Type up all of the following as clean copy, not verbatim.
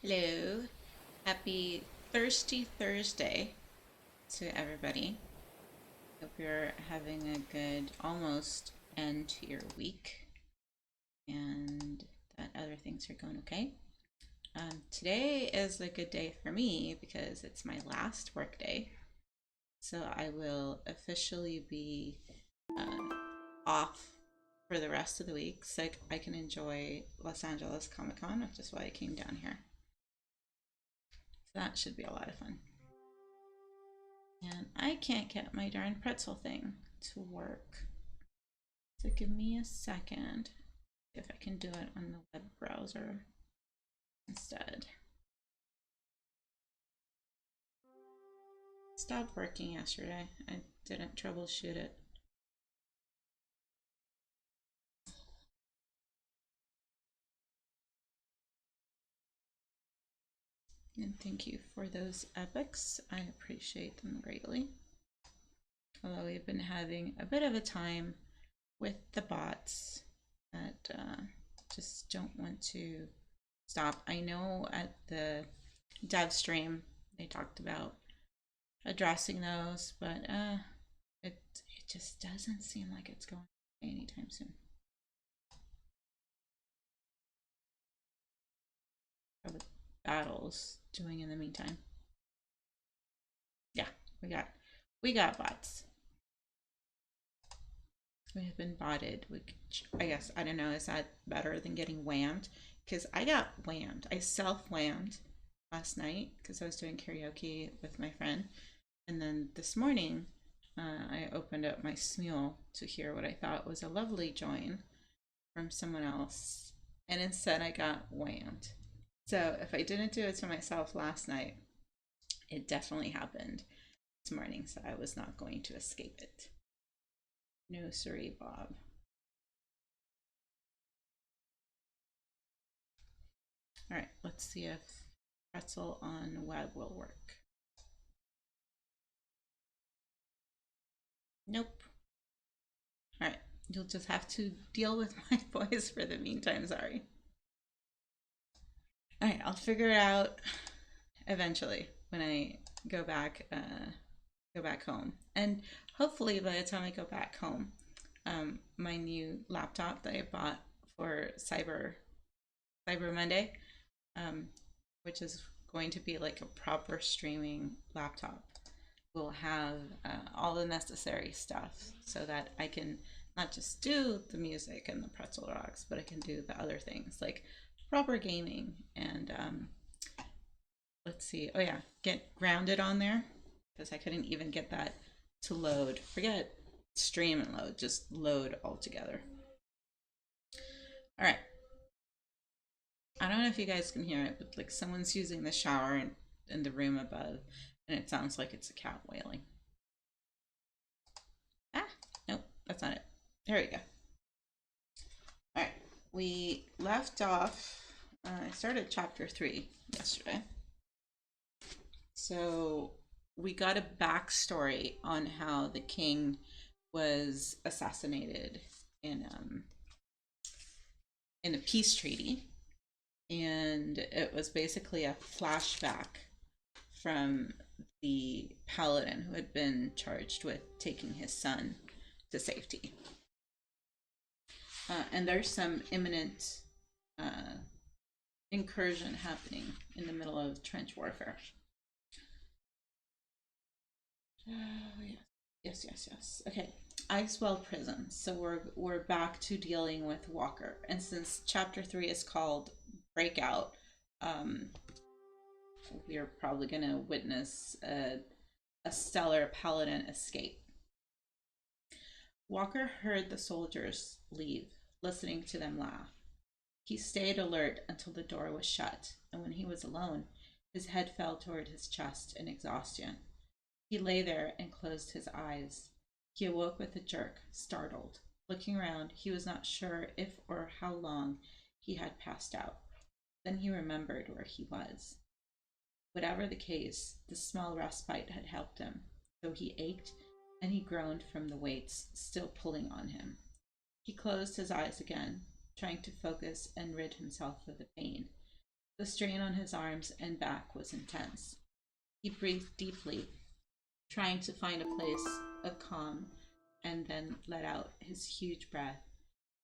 Hello, happy Thirsty Thursday to everybody. Hope you're having a good almost end to your week and that other things are going okay. Today is a good day for me because it's my last work day. So I will officially be uh, off for the rest of the week so I can enjoy Los Angeles Comic Con, which is why I came down here. So that should be a lot of fun. And I can't get my darn pretzel thing to work. So give me a second if I can do it on the web browser instead. It stopped working yesterday. I didn't troubleshoot it. And thank you for those epics. I appreciate them greatly. Although we've been having a bit of a time with the bots that just don't want to stop. I know at the dev stream they talked about addressing those, but it just doesn't seem like it's going anytime soon. How the battles doing in the meantime? Yeah, we got bots. We have been botted, which I guess I don't know. Is that better than getting whammed? Because I got whammed. I self whammed last night because I was doing karaoke with my friend, and then this morning I opened up my Smule to hear what I thought was a lovely join from someone else, and instead I got whammed. So if I didn't do it to myself last night, it definitely happened this morning, so I was not going to escape it. No siree, Bob. All right, let's see if pretzel on web will work. Nope. All right, you'll just have to deal with my voice for the meantime. Sorry. All right, I'll figure it out eventually when I go back home, and hopefully by the time I go back home, my new laptop that I bought for Cyber Monday, um, which is going to be like a proper streaming laptop, will have all the necessary stuff so that I can not just do the music and the pretzel rocks, but I can do the other things like proper gaming and let's see. Oh yeah, get grounded on there because I couldn't even get that to load. Forget stream and load, just load altogether. All right. I don't know if you guys can hear it, but like someone's using the shower in the room above, and it sounds like it's a cat wailing. Ah, nope, that's not it. There we go. All right, we left off. I started chapter 3 yesterday, so we got a backstory on how the king was assassinated in a peace treaty, and it was basically a flashback from the paladin who had been charged with taking his son to safety. And there's some imminent uh, incursion happening in the middle of trench warfare. Yes, yes, yes, yes. Okay, Icewell Prison. So we're back to dealing with Walker, and since chapter 3 is called Breakout, um, we are probably going to witness a stellar paladin escape. Walker heard the soldiers leave, listening to them laugh. He stayed alert until the door was shut, and when he was alone, his head fell toward his chest in exhaustion. He lay there and closed his eyes. He awoke with a jerk, startled. Looking around, he was not sure if or how long he had passed out. Then he remembered where he was. Whatever the case, the small respite had helped him, though he ached and he groaned from the weights still pulling on him. He closed his eyes again, trying to focus and rid himself of the pain. The strain on his arms and back was intense. He breathed deeply, trying to find a place of calm, and then let out his huge breath,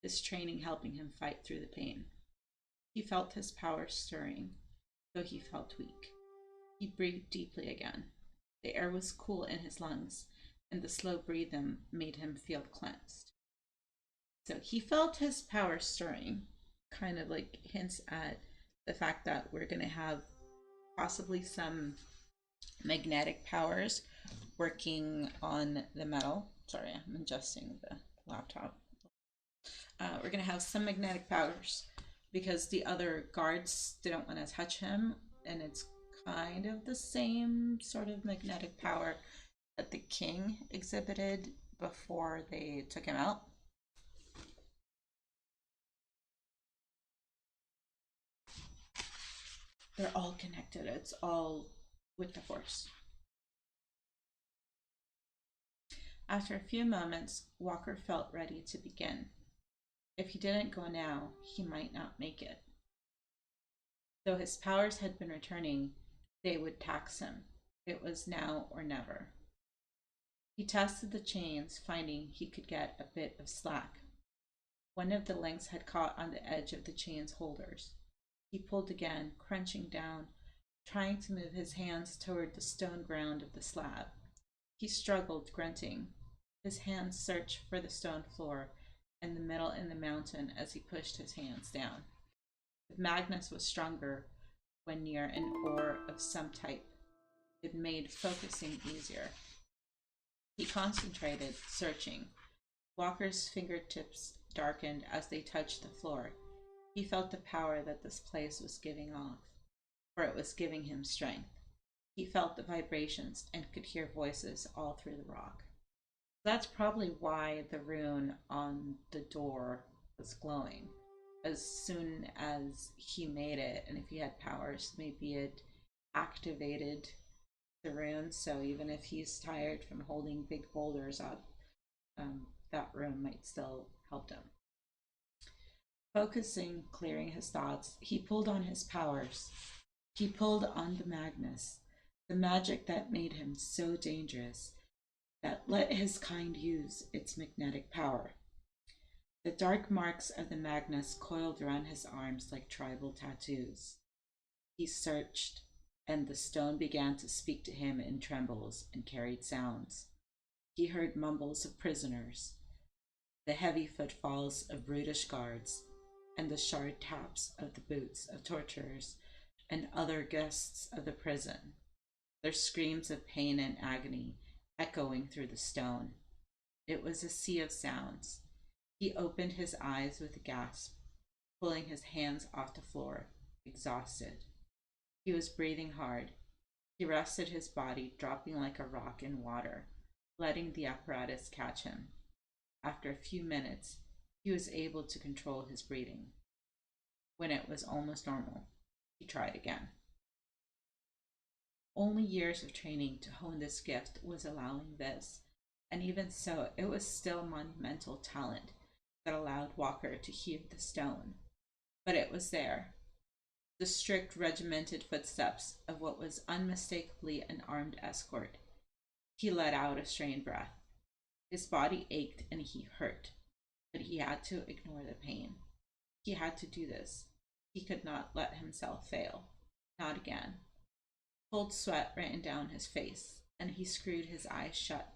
his training helping him fight through the pain. He felt his power stirring, though he felt weak. He breathed deeply again. The air was cool in his lungs, and the slow breathing made him feel cleansed. So he felt his power stirring, kind of like hints at the fact that we're going to have possibly some magnetic powers working on the metal. Sorry, I'm adjusting the laptop. We're going to have some magnetic powers because the other guards didn't want to touch him, and it's kind of the same sort of magnetic power that the king exhibited before they took him out. They're all connected. It's all with the force. After a few moments, Walker felt ready to begin. If he didn't go now, he might not make it. Though his powers had been returning, they would tax him. It was now or never. He tested the chains, finding he could get a bit of slack. One of the links had caught on the edge of the chain's holders. He pulled again, crunching down, trying to move his hands toward the stone ground of the slab. He struggled, grunting. His hands searched for the stone floor and the metal in the mountain as he pushed his hands down. The Magnus was stronger when near an ore of some type. It made focusing easier. He concentrated, searching. Walker's fingertips darkened as they touched the floor. He felt the power that this place was giving off, for it was giving him strength. He felt the vibrations and could hear voices all through the rock. That's probably why the rune on the door was glowing. As soon as he made it, and if he had powers, maybe it activated the rune, so even if he's tired from holding big boulders up, that rune might still help him. Focusing, clearing his thoughts, he pulled on his powers. He pulled on the Magnus, the magic that made him so dangerous, that let his kind use its magnetic power. The dark marks of the Magnus coiled around his arms like tribal tattoos. He searched, and the stone began to speak to him in trembles and carried sounds. He heard mumbles of prisoners, the heavy footfalls of brutish guards, and the shard taps of the boots of torturers and other guests of the prison, their screams of pain and agony echoing through the stone. It was a sea of sounds. He opened his eyes with a gasp, pulling his hands off the floor, exhausted. He was breathing hard. He rested his body, dropping like a rock in water, letting the apparatus catch him. After a few minutes, he was able to control his breathing. When it was almost normal, he tried again. Only years of training to hone this gift was allowing this, and even so, it was still monumental talent that allowed Walker to hew the stone. But it was there, the strict, regimented footsteps of what was unmistakably an armed escort. He let out a strained breath. His body ached and he hurt, but he had to ignore the pain. He had to do this. He could not let himself fail. Not again. Cold sweat ran down his face, and he screwed his eyes shut,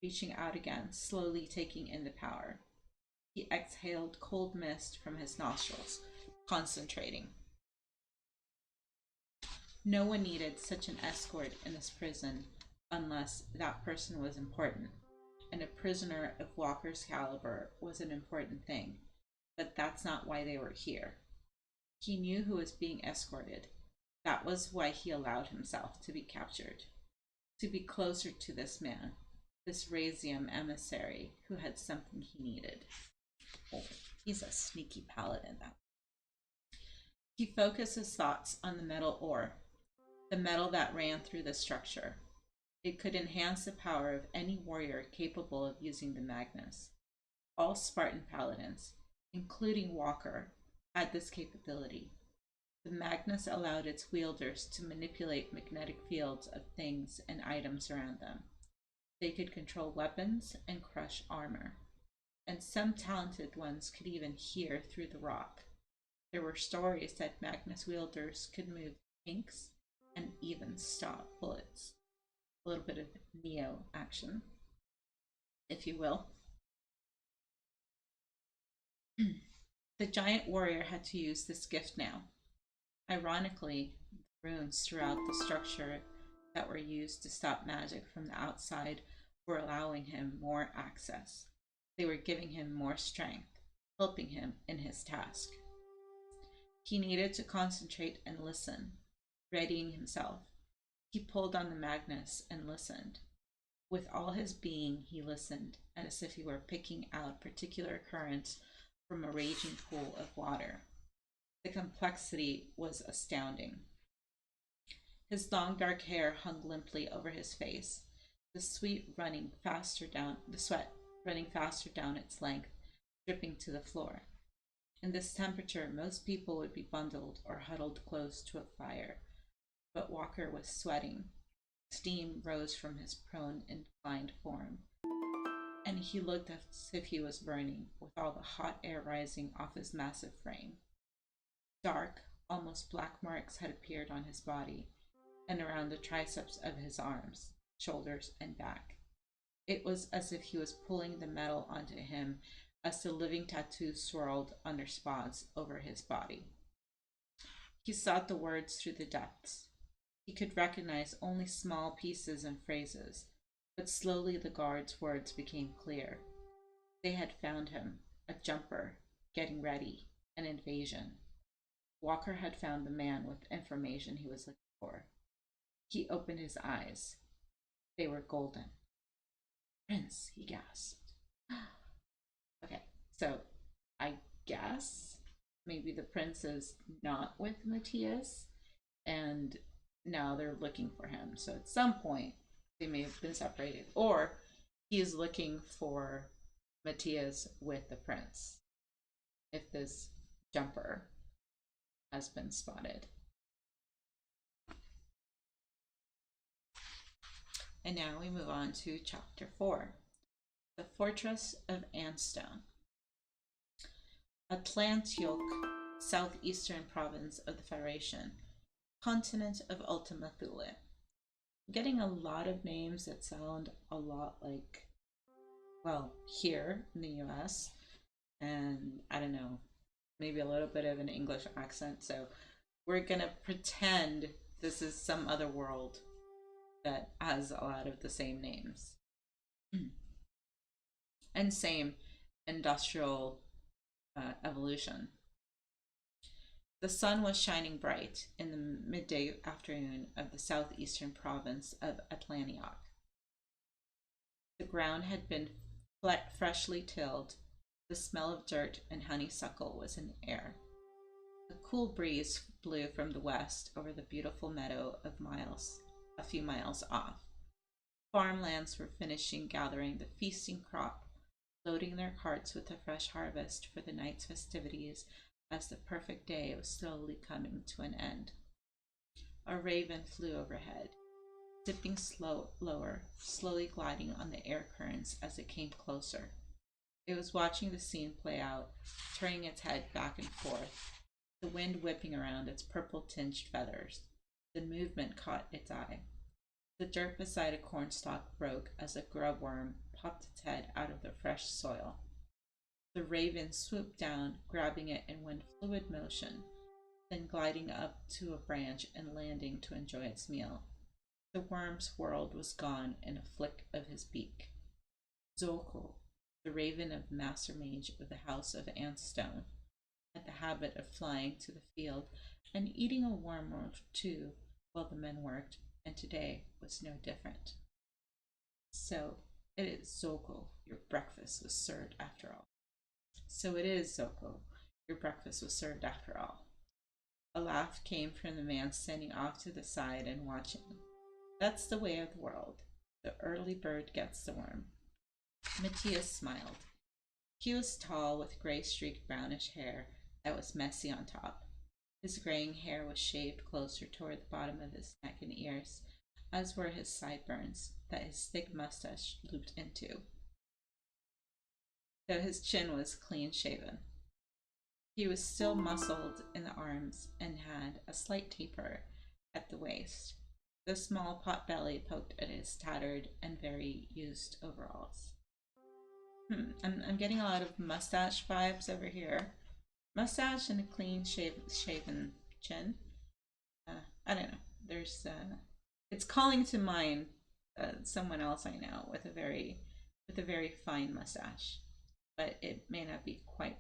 reaching out again, slowly taking in the power. He exhaled cold mist from his nostrils, concentrating. No one needed such an escort in this prison unless that person was important, and a prisoner of Walker's caliber was an important thing, but that's not why they were here. He knew who was being escorted. That was why he allowed himself to be captured, to be closer to this man, this Razium emissary who had something he needed. Oh, he's a sneaky paladin, that. He focused his thoughts on the metal ore, the metal that ran through the structure. It could enhance the power of any warrior capable of using the Magnus. All Spartan paladins, including Walker, had this capability. The Magnus allowed its wielders to manipulate magnetic fields of things and items around them. They could control weapons and crush armor, and some talented ones could even hear through the rock. There were stories that Magnus wielders could move tanks and even stop bullets. A little bit of Neo action, if you will. The giant warrior had to use this gift now. Ironically, the runes throughout the structure that were used to stop magic from the outside were allowing him more access. They were giving him more strength, helping him in his task. He needed to concentrate and listen, readying himself. He pulled on the Magnus and listened. With all his being, he listened, as if he were picking out particular currents from a raging pool of water. The complexity was astounding. His long dark hair hung limply over his face, the sweat running faster down its length, dripping to the floor. In this temperature, most people would be bundled or huddled close to a fire, but Walker was sweating. Steam rose from his prone, inclined form, and he looked as if he was burning, with all the hot air rising off his massive frame. Dark, almost black marks had appeared on his body and around the triceps of his arms, shoulders, and back. It was as if he was pulling the metal onto him as the living tattoo swirled under spots over his body. He sought the words through the depths. He could recognize only small pieces and phrases, but slowly the guard's words became clear. They had found him, a jumper, getting ready, an invasion. Walker had found the man with information he was looking for. He opened his eyes. They were golden. Prince, he gasped. Okay, so I guess maybe the prince is not with Matthias, and now they're looking for him. So at some point, they may have been separated, or he is looking for Matthias with the prince, if this jumper has been spotted. And now we move on to chapter 4, the Fortress of Anstone. Atlantiok, southeastern province of the Federation, continent of Ultima Thule. I'm getting a lot of names that sound a lot like, well, here in the US, and I don't know, maybe a little bit of an English accent, so we're gonna pretend this is some other world that has a lot of the same names. And same industrial evolution. The sun was shining bright in the midday afternoon of the southeastern province of Atlantiok. The ground had been freshly tilled. The smell of dirt and honeysuckle was in the air. A cool breeze blew from the west over the beautiful meadow of a few miles off. Farmlands were finishing gathering the feasting crop, loading their carts with the fresh harvest for the night's festivities as the perfect day was slowly coming to an end. A raven flew overhead, dipping lower, slowly gliding on the air currents as it came closer. It was watching the scene play out, turning its head back and forth, the wind whipping around its purple-tinged feathers. The movement caught its eye. The dirt beside a cornstalk broke as a grub worm popped its head out of the fresh soil. The raven swooped down, grabbing it in one fluid motion, then gliding up to a branch and landing to enjoy its meal. The worm's world was gone in a flick of his beak. Zoko, the raven of Master Mage of the House of Antstone, had the habit of flying to the field and eating a worm or two while the men worked, and today was no different. So it is, Zoko, your breakfast was served after all. So it is, Zoko, your breakfast was served after all. A laugh came from the man standing off to the side and watching. That's the way of the world. The early bird gets the worm. Matthias smiled. He was tall with gray-streaked brownish hair that was messy on top. His graying hair was shaved closer toward the bottom of his neck and ears, as were his sideburns that his thick mustache looped into, though his chin was clean shaven. He was still muscled in the arms and had a slight taper at the waist. The small pot belly poked at his tattered and very used overalls. I'm getting a lot of mustache vibes over here. Mustache and a clean shaven chin. I don't know. It's calling to mind someone else I know with a very fine mustache, but it may not be quite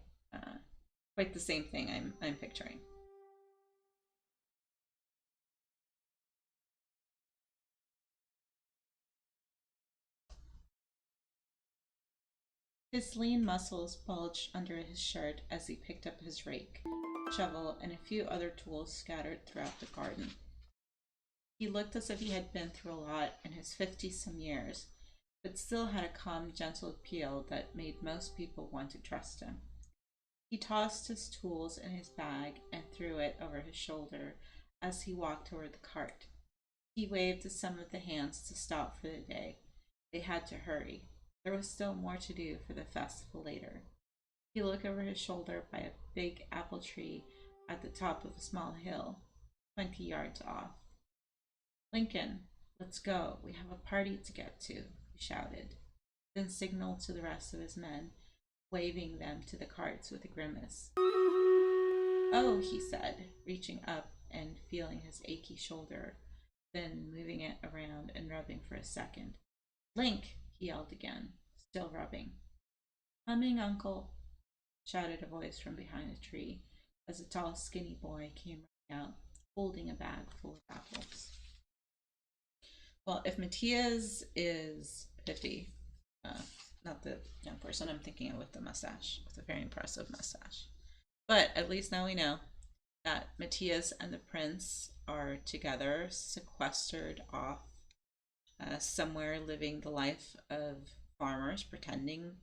the same thing I'm picturing. His lean muscles bulged under his shirt as he picked up his rake, shovel, and a few other tools scattered throughout the garden. He looked as if he had been through a lot in his 50-some years, but still had a calm, gentle appeal that made most people want to trust him. He tossed his tools in his bag and threw it over his shoulder as he walked toward the cart. He waved to some of the hands to stop for the day. They had to hurry. There was still more to do for the festival later. He looked over his shoulder by a big apple tree at the top of a small hill, 20 yards off. Lincoln, let's go. We have a party to get to, he shouted, then signaled to the rest of his men, waving them to the carts with a grimace. Oh, he said, reaching up and feeling his achy shoulder, then moving it around and rubbing for a second. Link, he yelled again, still rubbing. Coming, uncle, shouted a voice from behind a tree as a tall, skinny boy came running out, holding a bag full of apples. Well, if Matthias is 50, not the young person I'm thinking of with the mustache, with a very impressive mustache. But at least now we know that Matthias and the prince are together, sequestered off somewhere, living the life of farmers, pretending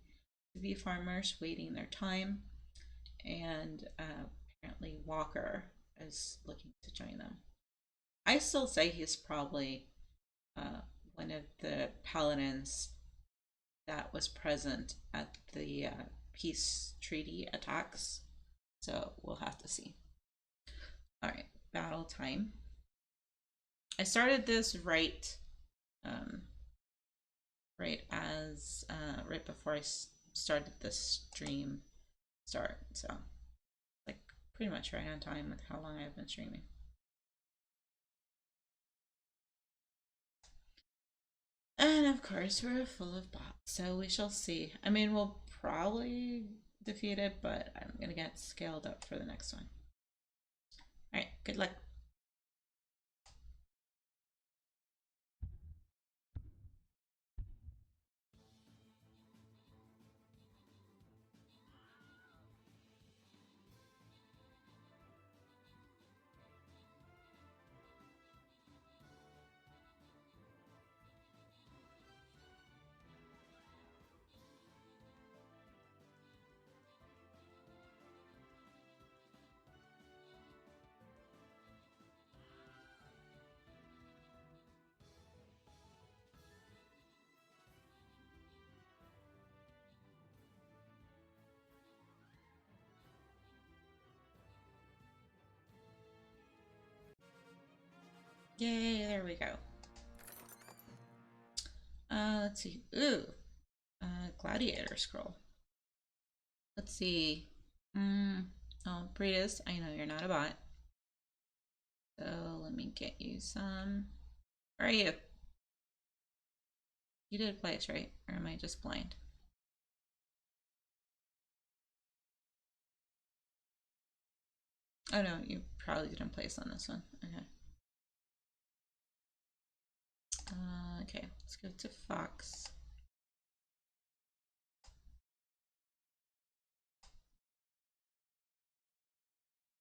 to be farmers, waiting their time. And apparently Walker is looking to join them. I still say he's probably one of the paladins that was present at the peace treaty attacks. So we'll have to see. All right, battle time. I started this right before I started the stream start, so like pretty much right on time with how long I've been streaming. And of course, we're full of bots, so we shall see. I mean, we'll probably defeat it, but I'm gonna get scaled up for the next one. All right, good luck. Yay, there we go. Let's see. Ooh, gladiator scroll. Let's see. Oh, Breedus, I know you're not a bot. So let me get you some. Where are you? You did place, right? Or am I just blind? Oh no, you probably didn't place on this one. Okay. Okay, let's go to Fox.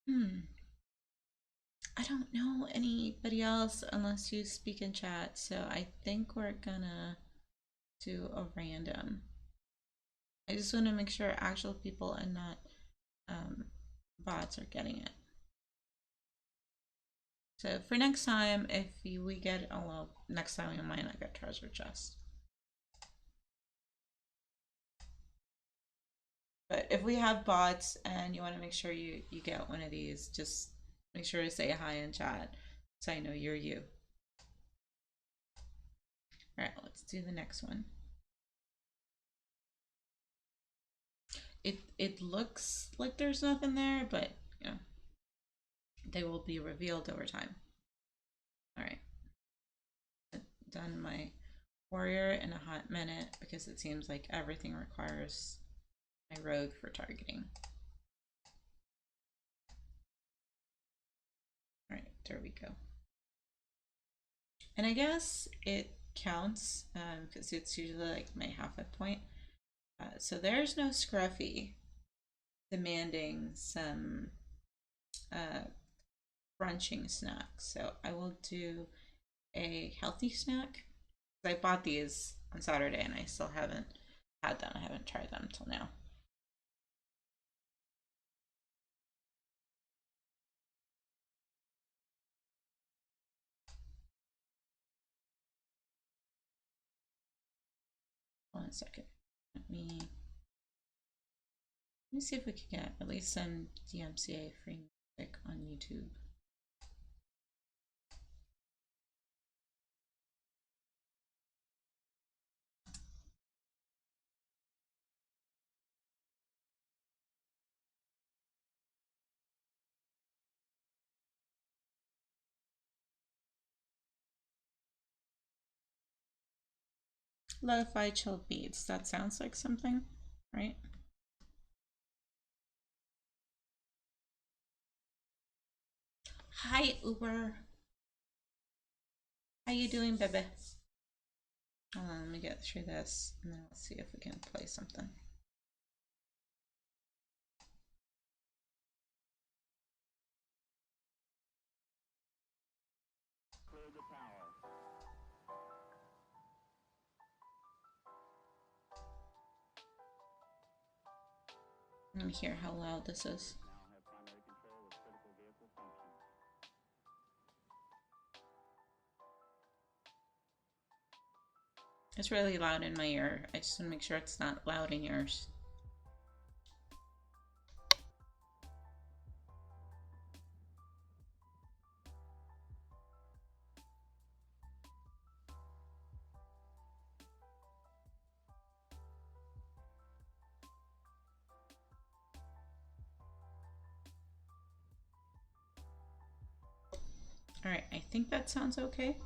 I don't know anybody else unless you speak in chat, so I think we're gonna do a random. I just want to make sure actual people and not bots are getting it. So for next time, if we get, oh well, next time we might not get treasure chest. But if we have bots and you want to make sure you get one of these, just make sure to say hi in chat so I know you're you. All right, let's do the next one. It looks like there's nothing there, but you know, they will be revealed over time. All right, done my warrior in a hot minute because it seems like everything requires my rogue for targeting. All right, there we go. And I guess it counts because it's usually like my half a point. So there's no scruffy demanding some brunching snack. So I will do a healthy snack. I bought these on Saturday and I still haven't had them. I haven't tried them till now. One second. Let me see if we can get at least some DMCA free music on YouTube. Lo-fi chill beats. That sounds like something, right? Hi, Uber. How you doing, baby? Hold on, let me get through this, and then let's see if we can play something. Let me hear how loud this is. It's really loud in my ear. I just want to make sure it's not loud in yours. All right, I think that sounds okay.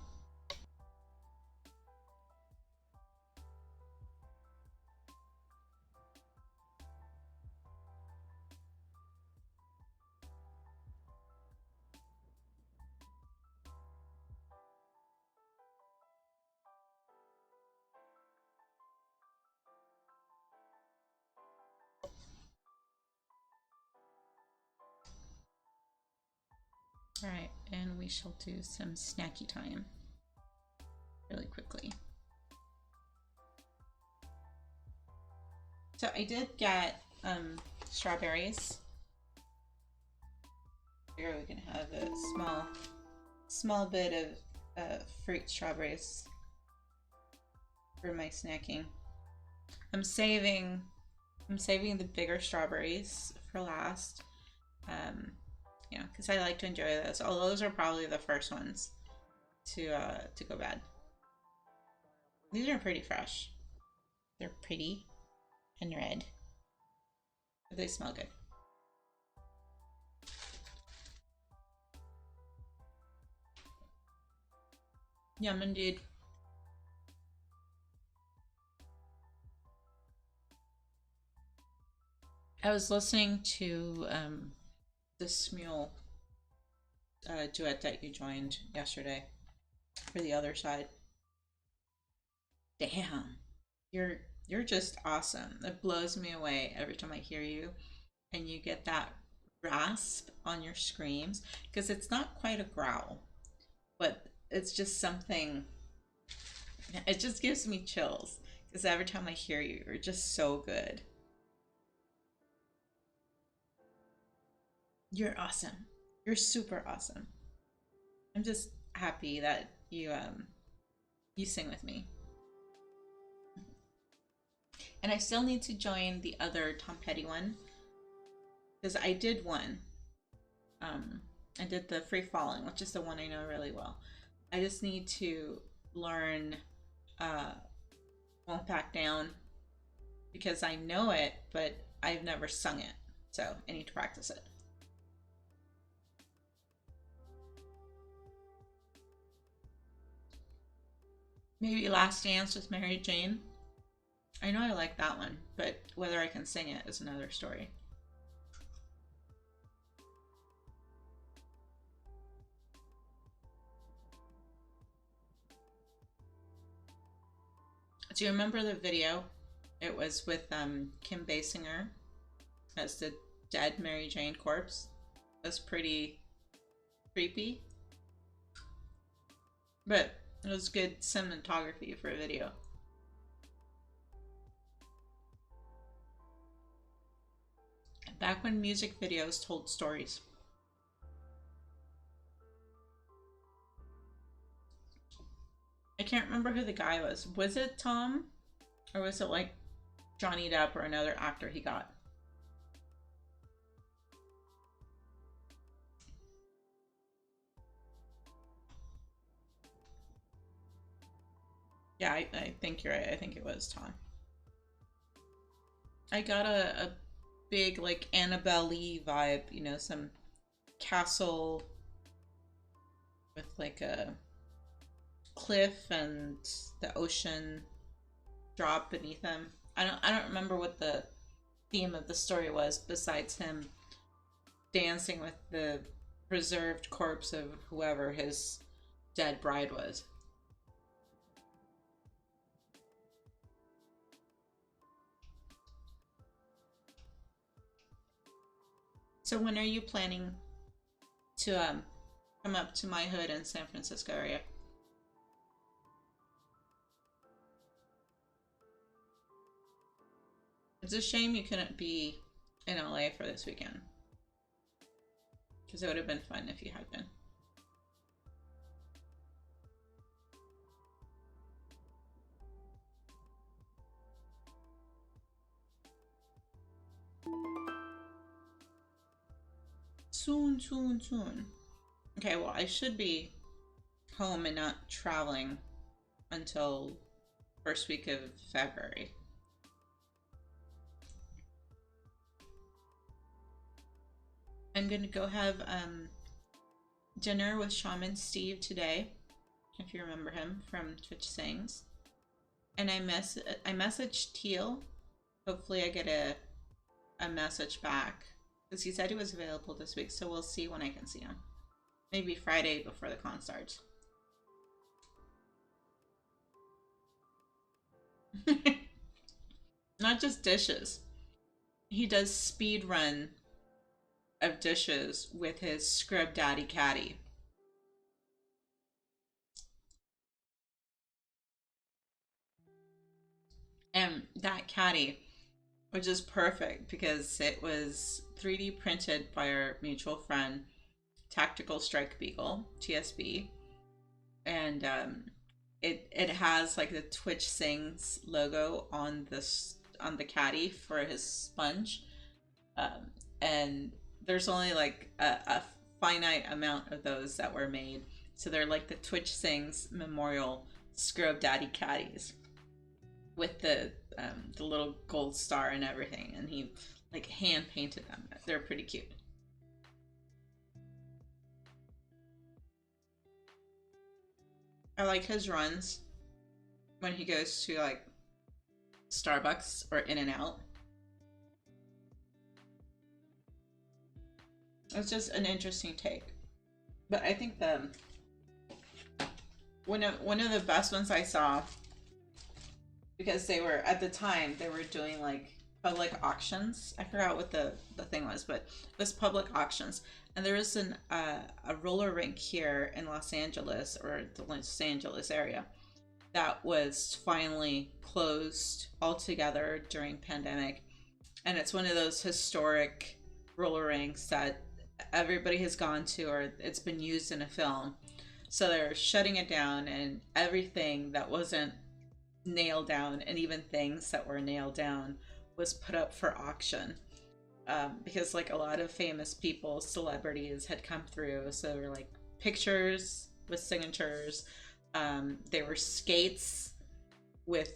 All right, and we shall do some snacky time really quickly. So I did get strawberries. Here we can have a small bit of fruit strawberries for my snacking. I'm saving the bigger strawberries for last. You know, because I like to enjoy those. Although those are probably the first ones to go bad. These are pretty fresh. They're pretty and red. But they smell good. Yum indeed. I was listening to the Smule duet that you joined yesterday for the other side. Damn, you're just awesome. It blows me away every time I hear you, and you get that rasp on your screams because it's not quite a growl, but it's just something. It just gives me chills because every time I hear you, you're just so good. You're awesome. You're super awesome. I'm just happy that you sing with me. And I still need to join the other Tom Petty one because I did one. Um, I did the Free Falling, which is the one I know really well. I just need to learn uh, Won't Back Down because I know it, but I've never sung it. So I need to practice it. Maybe Last Dance with Mary Jane. I know I like that one, but whether I can sing it is another story. Do you remember the video? It was with Kim Basinger as the dead Mary Jane corpse. It was pretty creepy, but it was good cinematography for a video. Back when music videos told stories. I can't remember who the guy was. Was it Tom? Or was it like Johnny Depp or another actor he got? Yeah, I think you're right. I think it was Tom. I got a big like Annabelle Lee vibe, you know, some castle with like a cliff and the ocean drop beneath him. I don't remember what the theme of the story was besides him dancing with the preserved corpse of whoever his dead bride was. So when are you planning to come up to my hood in San Francisco area? It's a shame you couldn't be in LA for this weekend. Because it would have been fun if you had been. Soon, soon, soon. Okay, well, I should be home and not traveling until first week of February. I'm gonna go have dinner with Shaman Steve today, if you remember him from Twitch Sings. And I messaged Teal. Hopefully I get a message back because he said he was available this week, so we'll see when I can see him. Maybe Friday before the con starts. Not just dishes. He does speed run of dishes with his Scrub Daddy caddy. And that caddy, which is perfect because it was 3D printed by our mutual friend, Tactical Strike Beagle, TSB. And it has like the Twitch Sings logo on the caddy for his sponge. And there's only like a finite amount of those that were made. So they're like the Twitch Sings Memorial Scrub Daddy caddies with the little gold star and everything, and he like hand painted them. They're pretty cute. I like his runs when he goes to like Starbucks or In-N-Out. It's just an interesting take. But I think the one of the best ones I saw, because they were at the time they were doing like public auctions. I forgot what the thing was, but it was public auctions. And there was a roller rink here in Los Angeles, or the Los Angeles area, that was finally closed altogether during pandemic. And it's one of those historic roller rinks that everybody has gone to, or it's been used in a film. So they're shutting it down, and everything that wasn't nailed down, and even things that were nailed down, was put up for auction. Because like a lot of famous people, celebrities had come through. So there were like pictures with signatures. There were skates with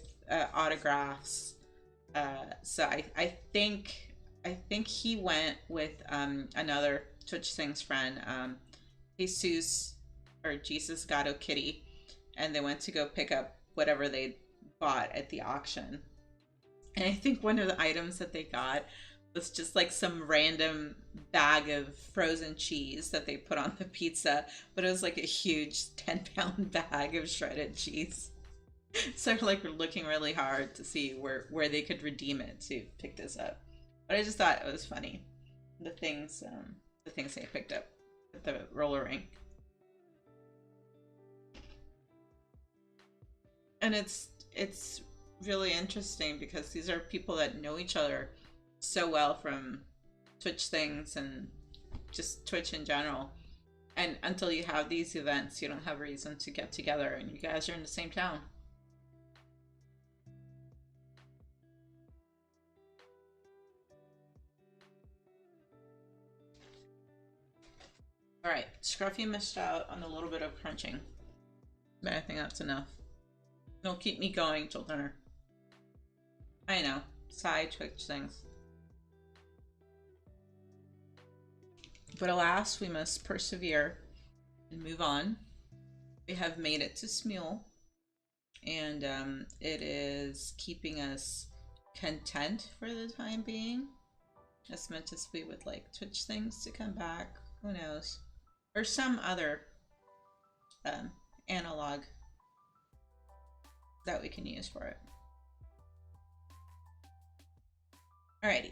autographs. So I think he went with another Twitch Things friend, Jesus or Jesus Gato Kitty, and they went to go pick up whatever they bought at the auction. And I think one of the items that they got was just like some random bag of frozen cheese that they put on the pizza, but it was like a huge 10-pound bag of shredded cheese. So like we're looking really hard to see where they could redeem it to pick this up. But I just thought it was funny, the things they picked up at the roller rink. And it's really interesting because these are people that know each other so well from Twitch Things and just Twitch in general. And until you have these events, you don't have a reason to get together, and you guys are in the same town. All right, Scruffy missed out on a little bit of crunching, but I think that's enough. It'll keep me going till dinner. I know, side Twitch Things. But alas, we must persevere and move on. We have made it to Smule, and it is keeping us content for the time being. As much as we would like Twitch Things to come back, who knows? Or some other analog that we can use for it. Alrighty.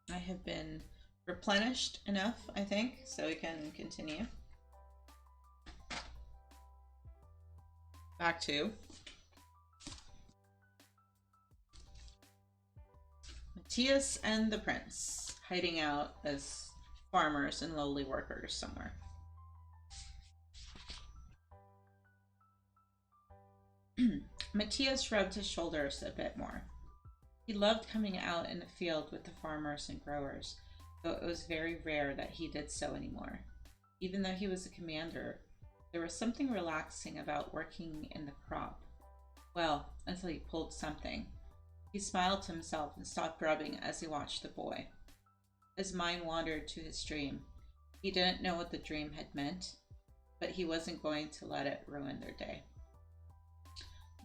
I have been replenished enough, I think, so we can continue. Back to Matthias and the Prince, hiding out as farmers and lowly workers somewhere. Matthias rubbed his shoulders a bit more. He loved coming out in the field with the farmers and growers, though it was very rare that he did so anymore. Even though he was a commander, there was something relaxing about working in the crop. Well, until he pulled something. He smiled to himself and stopped grubbing as he watched the boy. His mind wandered to his dream. He didn't know what the dream had meant, but he wasn't going to let it ruin their day.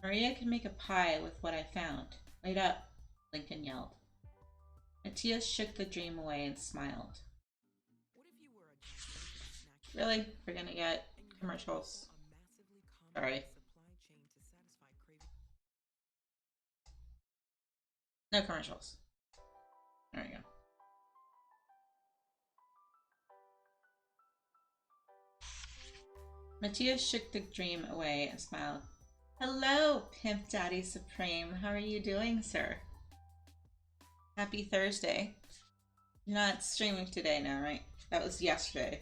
Maria can make a pie with what I found. Wait up, Lincoln yelled. Matthias shook the dream away and smiled. Really? We're gonna get commercials. Sorry. No commercials. There we go. Matthias shook the dream away and smiled. Hello, Pimp Daddy Supreme. How are you doing, sir? Happy Thursday. You're not streaming today now, right? That was yesterday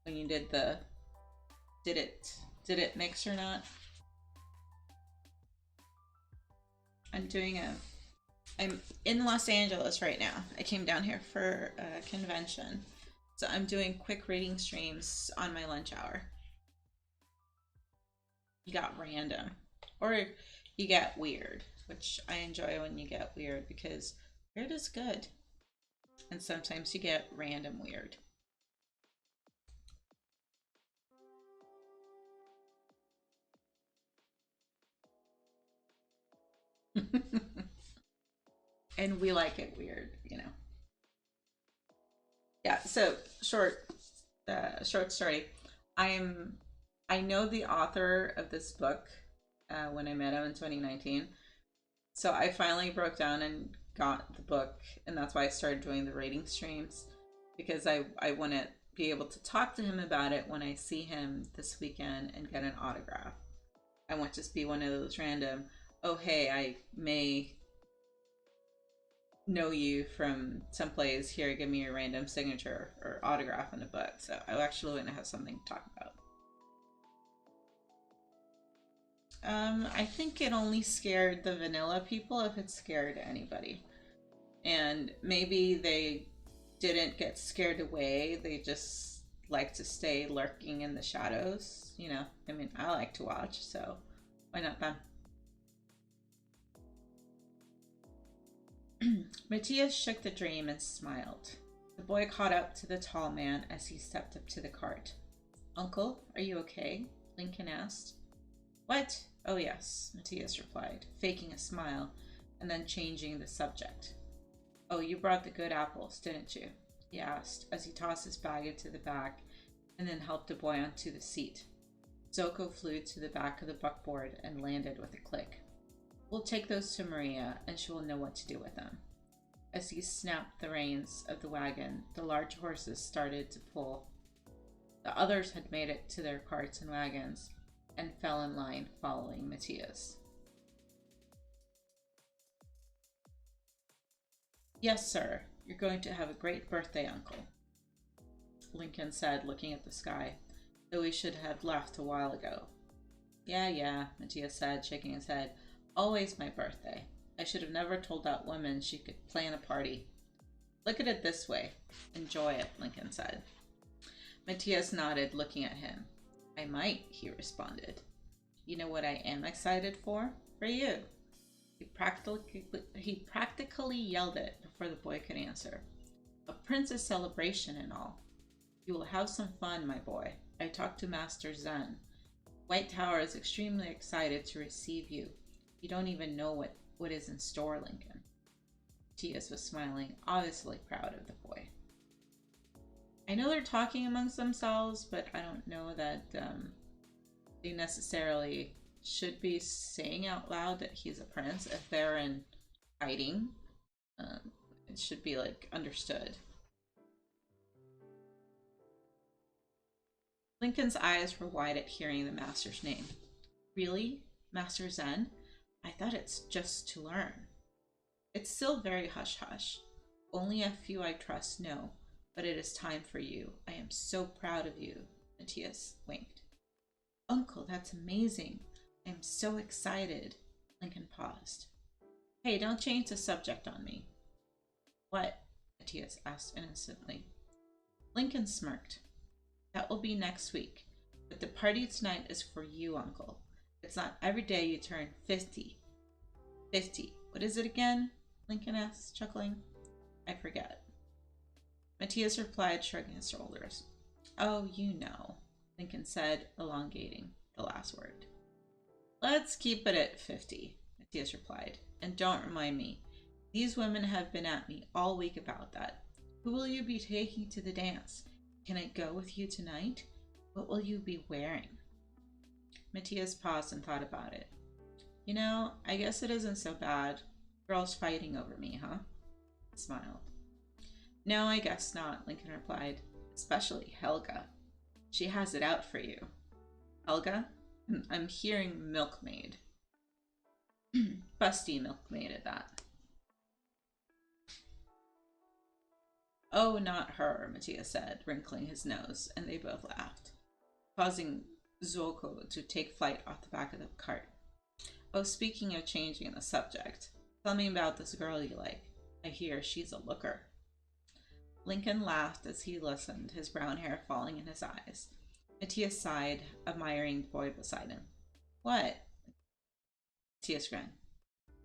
when you did the did it mix or not? I'm in Los Angeles right now. I came down here for a convention. So I'm doing quick reading streams on my lunch hour. You got random. Or you get weird, which I enjoy when you get weird because weird is good. And sometimes you get random weird. And we like it weird, you know. Yeah, so short story. I know the author of this book when I met him in 2019. So I finally broke down and got the book, and that's why I started doing the rating streams, because I want to be able to talk to him about it when I see him this weekend and get an autograph. I won't just be one of those random, oh hey, I may know you from someplace, here, give me your random signature or autograph in a book. So I actually want to have something to talk about. I think it only scared the vanilla people if it scared anybody. And maybe they didn't get scared away. They just like to stay lurking in the shadows. You know, I mean, I like to watch, so why not them? Matthias shook the dream and smiled. The boy caught up to the tall man as he stepped up to the cart. Uncle, are you okay? Lincoln asked. What? Oh, yes, Matthias replied, faking a smile and then changing the subject. Oh, you brought the good apples, didn't you? He asked as he tossed his bag into the back and then helped the boy onto the seat. Zoko flew to the back of the buckboard and landed with a click. We'll take those to Maria, and she will know what to do with them. As he snapped the reins of the wagon, the large horses started to pull. The others had made it to their carts and wagons and fell in line following Matthias. Yes, sir. You're going to have a great birthday, Uncle, Lincoln said, looking at the sky, though he should have left a while ago. Yeah, Matthias said, shaking his head. Always my birthday. I should have never told that woman she could plan a party. Look at it this way. Enjoy it, Lincoln said. Matthias nodded, looking at him. I might, he responded. You know what I am excited for? For you. He practically yelled it before the boy could answer. A princess celebration and all. You will have some fun, my boy. I talked to Master Zen. White Tower is extremely excited to receive you. You don't even know what is in store, Lincoln. Matthias was smiling, obviously proud of the boy. I know they're talking amongst themselves, but I don't know that they necessarily should be saying out loud that he's a prince. If they're in hiding, it should be like understood. Lincoln's eyes were wide at hearing the master's name. Really? Master Zen? I thought it's just to learn. It's still very hush-hush. Only a few I trust know, but it is time for you. I am so proud of you, Matthias winked. Uncle, that's amazing. I am so excited. Lincoln paused. Hey, don't change the subject on me. What? Matthias asked innocently. Lincoln smirked. That will be next week, but the party tonight is for you, Uncle. It's not every day you turn 50. 50. What is it again? Lincoln asked, chuckling. I forget. Matthias replied, shrugging his shoulders. Oh, you know, Lincoln said, elongating the last word. Let's keep it at 50, Matthias replied. And don't remind me. These women have been at me all week about that. Who will you be taking to the dance? Can I go with you tonight? What will you be wearing? Matthias paused and thought about it. You know, I guess it isn't so bad. Girls fighting over me, huh? He smiled. No, I guess not, Lincoln replied. Especially Helga. She has it out for you. Helga? I'm hearing milkmaid. Busty milkmaid at that. Oh, not her, Matthias said, wrinkling his nose, and they both laughed, causing Zoko to take flight off the back of the cart. Oh, speaking of changing the subject, tell me about this girl you like. I hear she's a looker. Lincoln laughed as he listened, his brown hair falling in his eyes. Matthias sighed, admiring the boy beside him. What? Matthias grinned.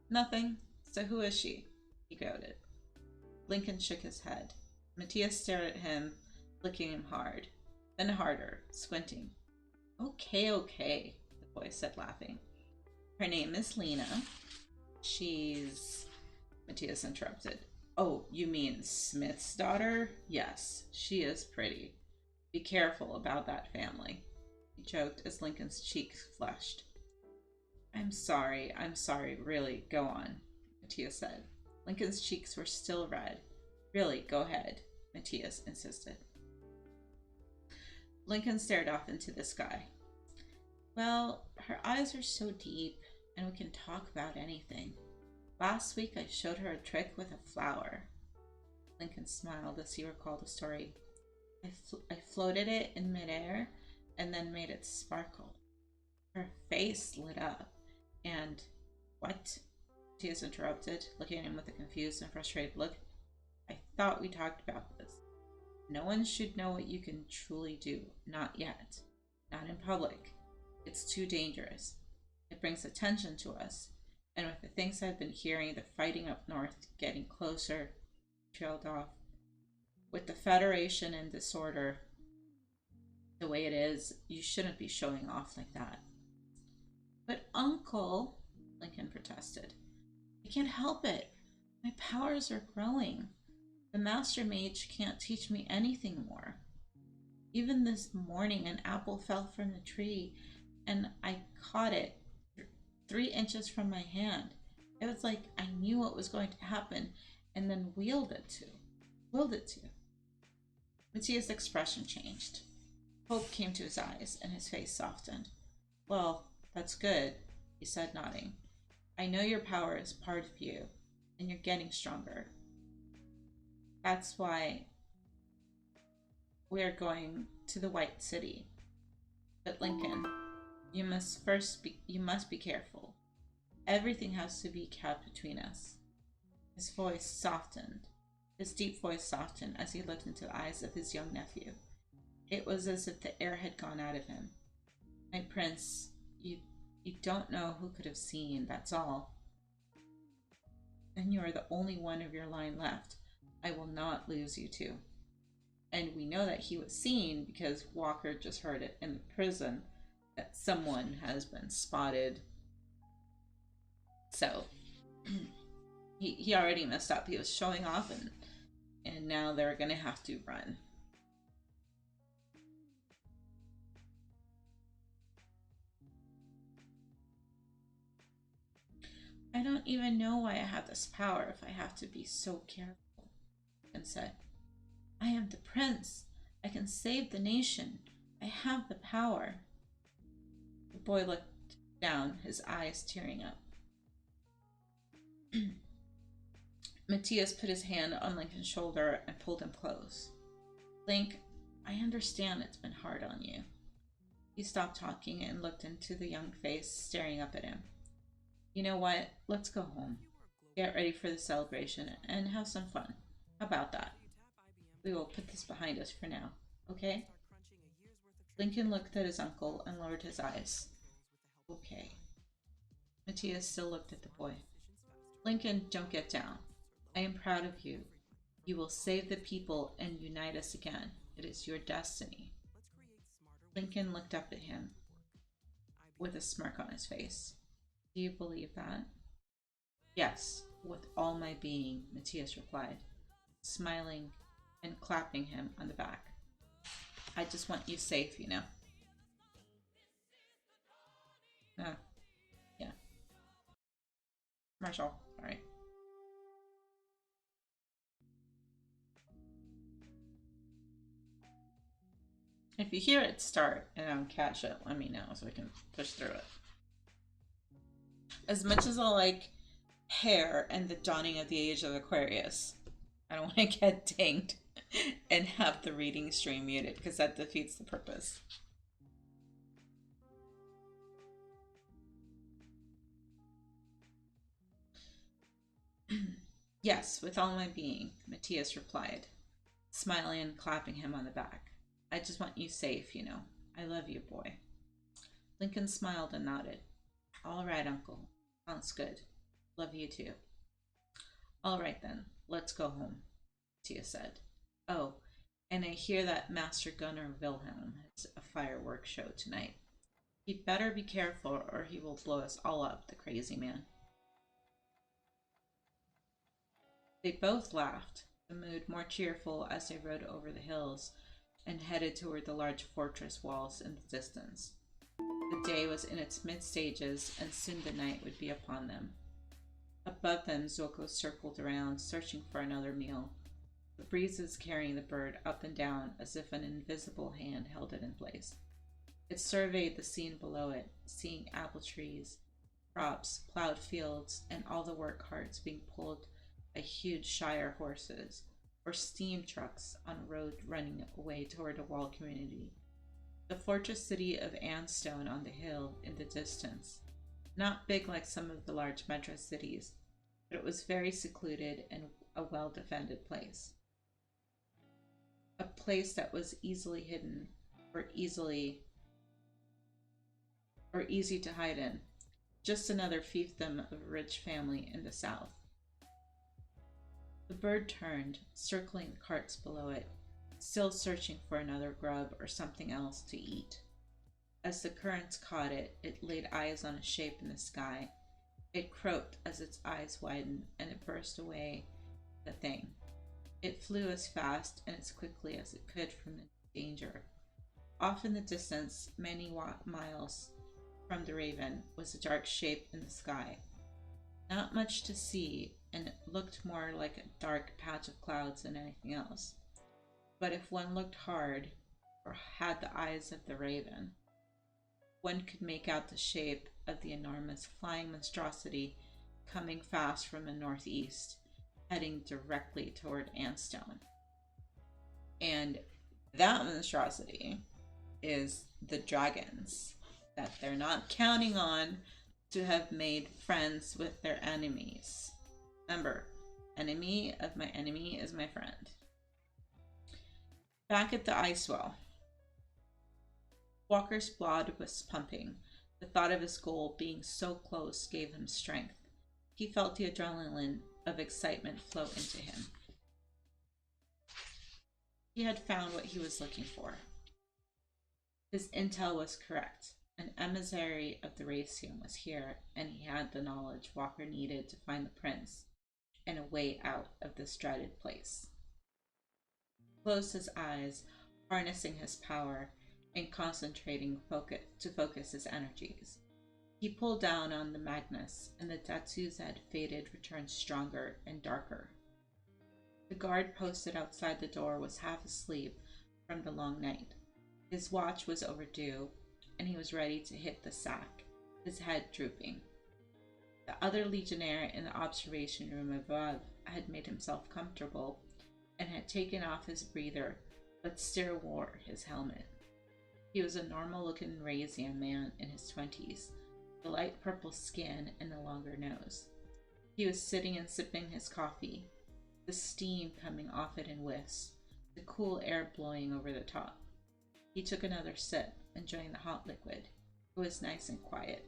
Nothing. So who is she? He goaded. Lincoln shook his head. Matthias stared at him, looking him hard, then harder, squinting. Okay, the boy said, laughing. Her name is Lena. She's... Matthias interrupted. Oh, you mean Smith's daughter? Yes, she is pretty. Be careful about that family, he joked as Lincoln's cheeks flushed. I'm sorry, really, go on, Matthias said. Lincoln's cheeks were still red. Really, go ahead, Matthias insisted. Lincoln stared off into the sky. Well, her eyes are so deep, and we can talk about anything. Last week I showed her a trick with a flower. Lincoln smiled as he recalled the story. I floated it in midair and then made it sparkle. Her face lit up. And what? She has interrupted, looking at him with a confused and frustrated look. I thought we talked about this. No one should know what you can truly do. Not yet. Not in public. It's too dangerous. It brings attention to us. And with the things I've been hearing, the fighting up north getting closer, trailed off. With the Federation in disorder the way it is, you shouldn't be showing off like that. But Uncle, Lincoln protested, I can't help it. My powers are growing. The Master Mage can't teach me anything more. Even this morning, an apple fell from the tree, and I caught it 3 inches from my hand. It was like I knew what was going to happen, and then willed it to. Matthias' expression changed. Hope came to his eyes, and his face softened. Well, that's good, he said, nodding. I know your power is part of you, and you're getting stronger. That's why we're going to the White City. But Lincoln, you must be careful. Everything has to be kept between us. His voice softened. His deep voice softened as he looked into the eyes of his young nephew. It was as if the air had gone out of him. My prince, you don't know who could have seen, that's all. And you are the only one of your line left. I will not lose you two. And we know that he was seen because Walker just heard it in the prison that someone has been spotted. So he already messed up. He was showing off, and now they're gonna have to run. I don't even know why I have this power if I have to be so careful, and said. I am the prince. I can save the nation. I have the power. The boy looked down, his eyes tearing up. Matthias put his hand on Lincoln's shoulder and pulled him close. Link, I understand it's been hard on you. He stopped talking and looked into the young face staring up at him. You know what? Let's go home. Get ready for the celebration and have some fun. How about that? We will put this behind us for now, okay? Lincoln looked at his uncle and lowered his eyes. Okay. Matthias still looked at the boy. Lincoln, don't get down. I am proud of you. You will save the people and unite us again. It is your destiny. Lincoln looked up at him with a smirk on his face. Do you believe that? Yes, with all my being, Matthias replied, smiling and clapping him on the back. I just want you safe, you know. Yeah. Marshall, alright. If you hear it start and I don't catch it, let me know so we can push through it. As much as I like hair and the dawning of the age of Aquarius, I don't want to get dinged and have the reading stream muted because that defeats the purpose. Yes, with all my being, Matthias replied, smiling and clapping him on the back. I just want you safe, you know. I love you, boy. Lincoln smiled and nodded. All right, Uncle. Sounds good. Love you too. All right then, let's go home, Tia said. Oh, and I hear that Master Gunner Wilhelm has a fireworks show tonight. He'd better be careful or he will blow us all up, the crazy man. They both laughed, the mood more cheerful as they rode over the hills and headed toward the large fortress walls in the distance. The day was in its mid-stages, and soon the night would be upon them. Above them, Zoko circled around, searching for another meal, the breezes carrying the bird up and down as if an invisible hand held it in place. It surveyed the scene below it, seeing apple trees, crops, plowed fields, and all the work carts being pulled by huge shire horses, or steam trucks on a road running away toward a walled community. The fortress city of Anstone on the hill in the distance. Not big like some of the large metro cities, but it was very secluded and a well-defended place. A place that was easily hidden or easy to hide in. Just another fiefdom of a rich family in the south. The bird turned, circling the carts below it, still searching for another grub or something else to eat. As the currents caught it, it laid eyes on a shape in the sky. It croaked as its eyes widened, and it burst away the thing. It flew as fast and as quickly as it could from the danger. Off in the distance, many miles from the raven, was a dark shape in the sky. Not much to see, and it looked more like a dark patch of clouds than anything else. But if one looked hard, or had the eyes of the raven, one could make out the shape of the enormous flying monstrosity coming fast from the northeast, heading directly toward Anstone. And that monstrosity is the dragons that they're not counting on to have made friends with their enemies. Remember, enemy of my enemy is my friend. Back at the ice well, Walker's blood was pumping. The thought of his goal being so close gave him strength. He felt the adrenaline of excitement flow into him. He had found what he was looking for. His intel was correct. An emissary of the Racium was here, and he had the knowledge Walker needed to find the prince and a way out of this dreaded place. He closed his eyes, harnessing his power and concentrating to focus his energies. He pulled down on the Magnus, and the tattoos that had faded returned stronger and darker. The guard posted outside the door was half asleep from the long night. His watch was overdue, and he was ready to hit the sack, his head drooping. The other legionnaire in the observation room above had made himself comfortable and had taken off his breather, but still wore his helmet. He was a normal-looking Razian man in his 20s, the light purple skin and the longer nose. He was sitting and sipping his coffee, the steam coming off it in whiffs, the cool air blowing over the top. He took another sip, enjoying the hot liquid. It was nice and quiet.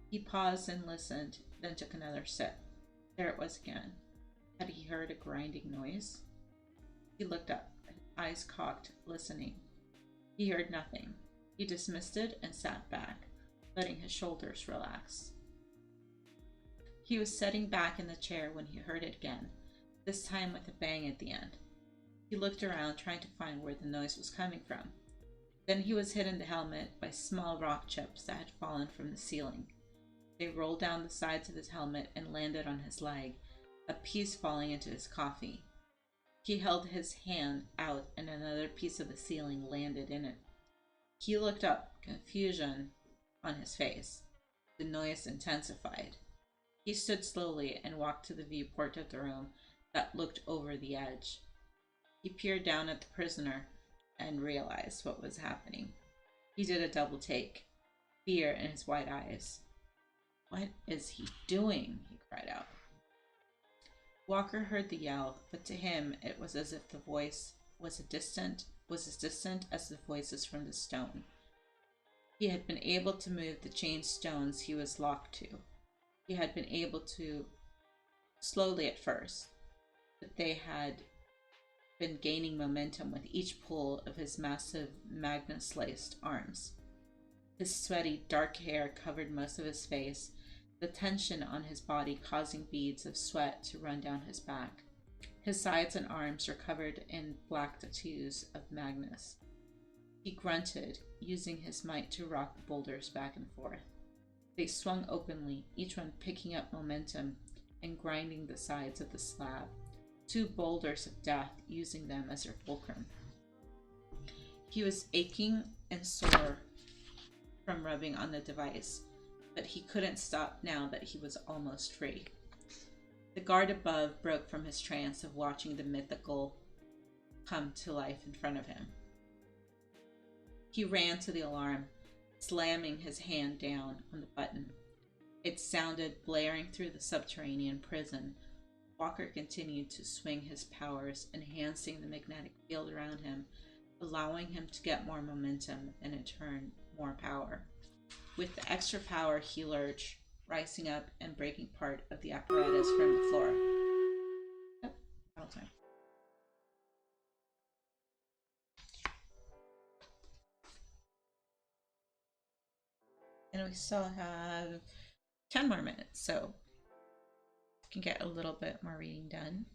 He paused and listened, then took another sip. There it was again. Had he heard a grinding noise? He looked up, eyes cocked, listening. He heard nothing. He dismissed it and sat back, letting his shoulders relax. He was sitting back in the chair when he heard it again, this time with a bang at the end. He looked around, trying to find where the noise was coming from. Then he was hit in the helmet by small rock chips that had fallen from the ceiling. They rolled down the sides of his helmet and landed on his leg, a piece falling into his coffee. He held his hand out and another piece of the ceiling landed in it. He looked up, confusion on his face. The noise intensified. He stood slowly and walked to the viewport of the room that looked over the edge. He peered down at the prisoner and realized what was happening. He did a double take, fear in his wide eyes. "What is he doing?" he cried out. Walker heard the yell, but to him it was as if the voice was as distant as the voices from the stone. He had been able to move the chained stones he was locked to. He had been able to, slowly at first, but they had been gaining momentum with each pull of his massive Magnus-laced arms. His sweaty, dark hair covered most of his face, the tension on his body causing beads of sweat to run down his back. His sides and arms were covered in black tattoos of Magnus. He grunted, using his might to rock the boulders back and forth. They swung openly, each one picking up momentum and grinding the sides of the slab, 2 boulders of death using them as their fulcrum. He was aching and sore from rubbing on the device, but he couldn't stop now that he was almost free. The guard above broke from his trance of watching the mythical come to life in front of him. He ran to the alarm, slamming his hand down on the button. It sounded blaring through the subterranean prison. Walker continued to swing his powers, enhancing the magnetic field around him, allowing him to get more momentum and in turn more power. With the extra power, he lurched, rising up and breaking part of the apparatus from the floor. Yep, battle time. And we still have 10 more minutes, so we can get a little bit more reading done.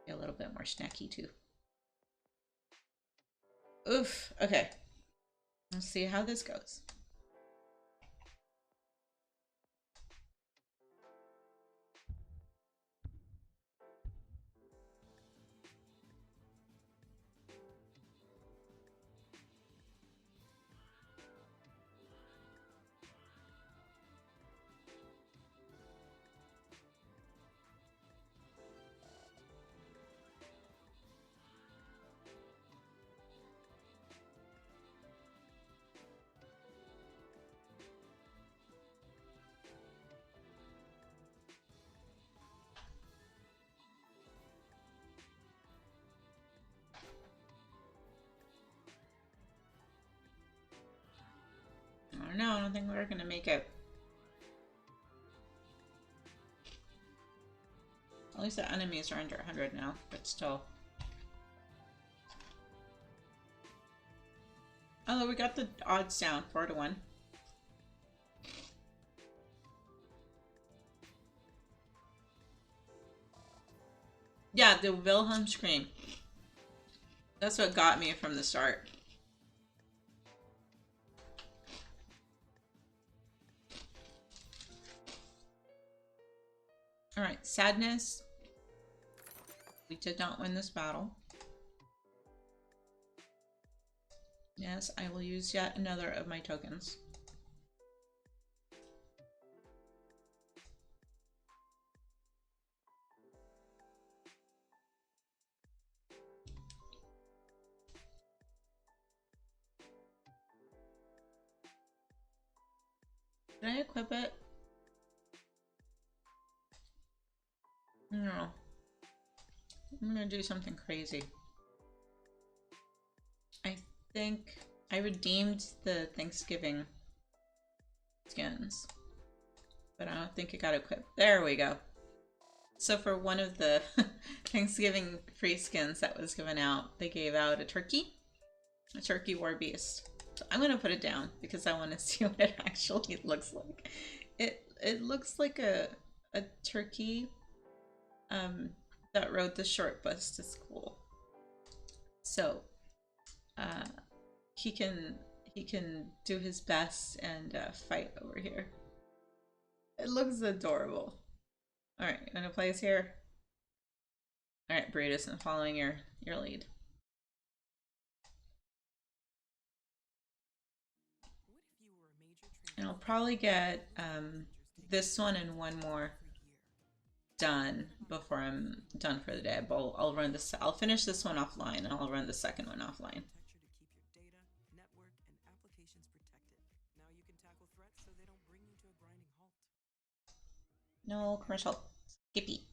Get a little bit more snacky too. Oof, okay. Let's see how this goes. I don't know, I don't think we're gonna make it. At least the enemies are under 100 now, but still. Although we got the odds down, 4-1. Yeah, the Wilhelm scream. That's what got me from the start. Alright, sadness. We did not win this battle. Yes, I will use yet another of my tokens. Did I equip it? No. I'm gonna do something crazy. I think I redeemed the Thanksgiving skins, but I don't think it got equipped. There we go. So for one of the Thanksgiving free skins that was given out, they gave out a turkey war beast. So I'm gonna put it down because I want to see what it actually looks like. It looks like a turkey that rode the short bus to school. So he can do his best and fight over here. It looks adorable. All right, I'm gonna play us here. All right, Brutus, I'm following your lead. And I'll probably get this one and one more done before I'm done for the day. But I'll run this. I'll finish this one offline, and I'll run the second one offline. No commercial. Skippy.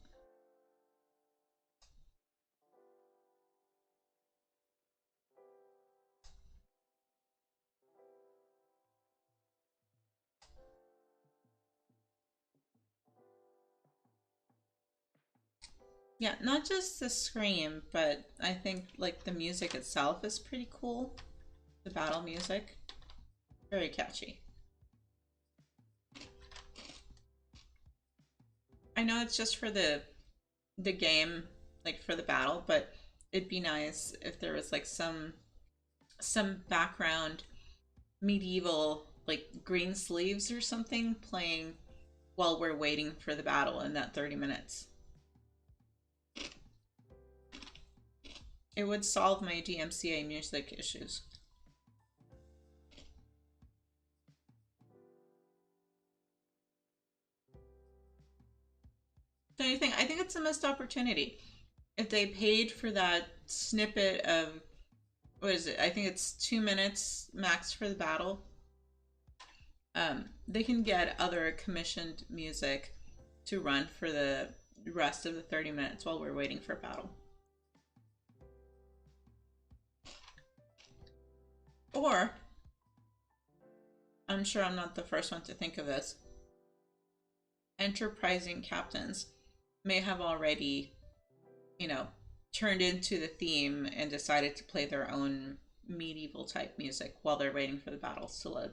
Yeah, not just the scream, but I think like the music itself is pretty cool. The battle music. Very catchy. I know it's just for the game, like for the battle, but it'd be nice if there was like some background medieval like green sleeves or something playing while we're waiting for the battle in that 30 minutes. It would solve my DMCA music issues. So I think it's a missed opportunity. If they paid for that snippet of what is it? I think it's 2 minutes max for the battle. They can get other commissioned music to run for the rest of the 30 minutes while we're waiting for battle. Or, I'm sure I'm not the first one to think of this, enterprising captains may have already, turned into the theme and decided to play their own medieval type music while they're waiting for the battles to load.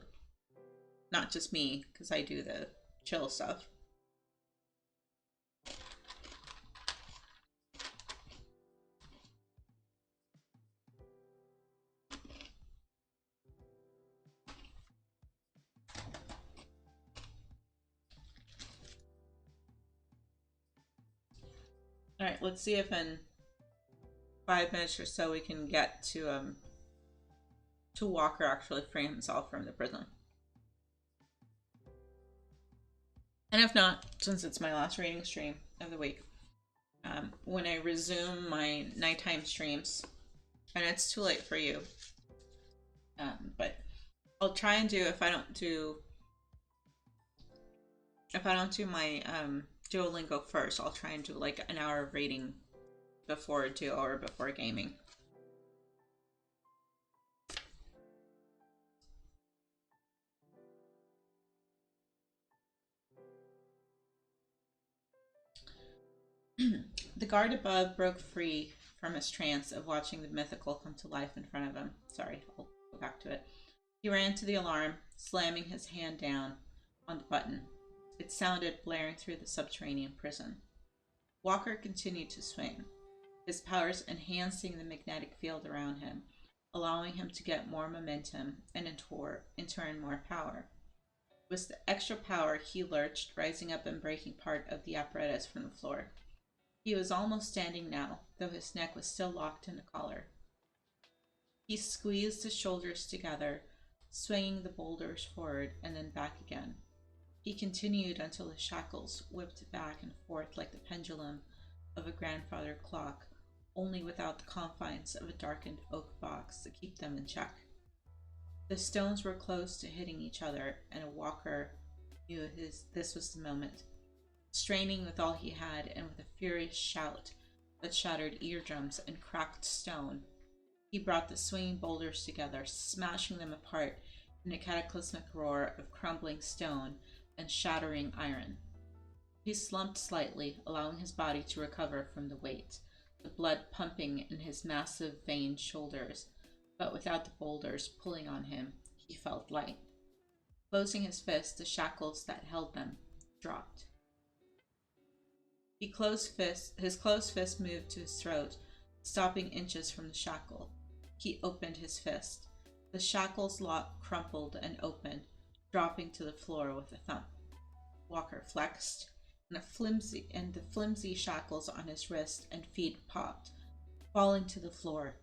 Not just me, because I do the chill stuff. All right, let's see if in 5 minutes or so we can get to Walker actually free himself from the prison. And if not, since it's my last reading stream of the week, when I resume my nighttime streams, and it's too late for you, but I'll try and do, if I don't do my Duolingo first, I'll try and do like an hour of reading before Duo or before gaming. The guard above broke free from his trance of watching the mythical come to life in front of him. Sorry, I'll go back to it. He ran to the alarm, slamming his hand down on the button. It sounded blaring through the subterranean prison. Walker continued to swing, his powers enhancing the magnetic field around him, allowing him to get more momentum and in turn more power. With the extra power, he lurched, rising up and breaking part of the apparatus from the floor. He was almost standing now, though his neck was still locked in a collar. He squeezed his shoulders together, swinging the boulders forward and then back again. He continued until the shackles whipped back and forth like the pendulum of a grandfather clock, only without the confines of a darkened oak box to keep them in check. The stones were close to hitting each other, and Walker knew this was the moment. Straining with all he had, and with a furious shout that shattered eardrums and cracked stone, he brought the swinging boulders together, smashing them apart in a cataclysmic roar of crumbling stone and shattering iron. He slumped slightly, allowing his body to recover from the weight, the blood pumping in his massive veined shoulders, but without the boulders pulling on him, he felt light. Closing his fist, the shackles that held them dropped. His closed fist moved to his throat, stopping inches from the shackle. He opened his fist. The shackles lock crumpled and opened, dropping to the floor with a thump. Walker flexed, and the flimsy shackles on his wrist and feet popped, falling to the floor.